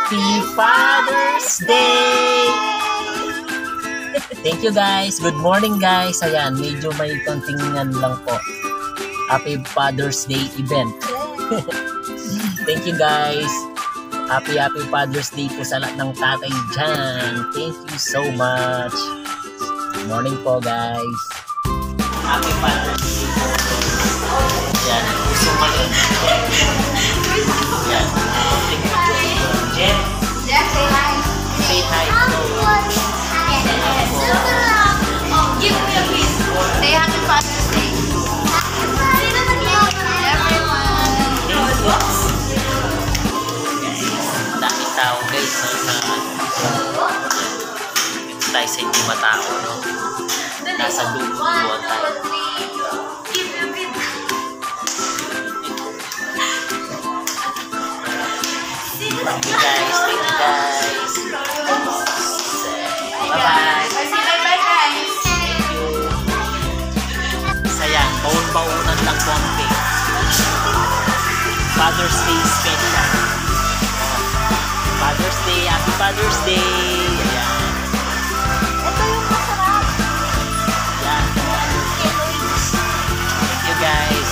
Happy Father's Day! Thank you guys. Good morning guys. Ayan, medyo may kontingan lang po. Happy Father's Day event. Thank you guys. Happy Father's Day po sa lahat ng tatay dyan. Thank you so much. Good morning po guys. Happy Father's Day po. Yan, puso maliit. Yan. Jen. Jen, say hi. Say hi. Oh, give me a kiss. Say happy Father's Day. Daming tao guys. Ito tayo sa hindi matao. No? Nasa dulo-dulo tayo. Thank you guys. Thank you guys. Bye-bye. Bye-bye guys. Thank you. Sayang, baon-baonan lang po ang cake. Father's Day special. Father's Day, Happy Father's Day. Ayan. Ito yung masarap. Ayan. Thank you guys.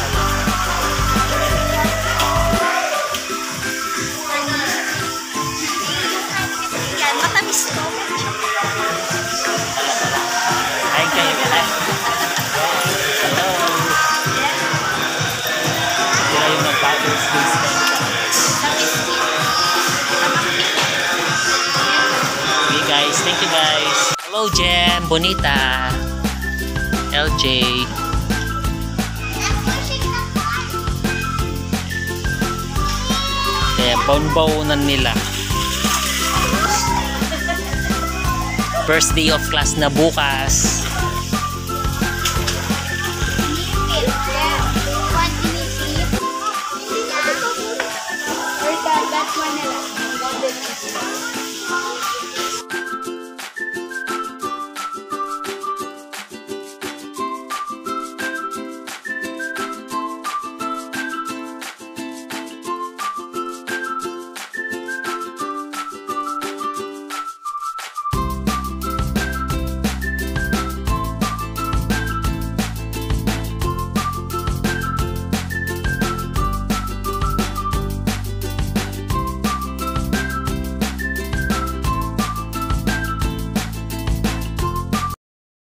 Yan, matamis to. Hi kayo lahat. Hello. Sila yung Father's Day special. Okay guys, thank you guys. Hello Jem, Bonita, LJ. Kaya baon-baonan nila. First day of class na bukas.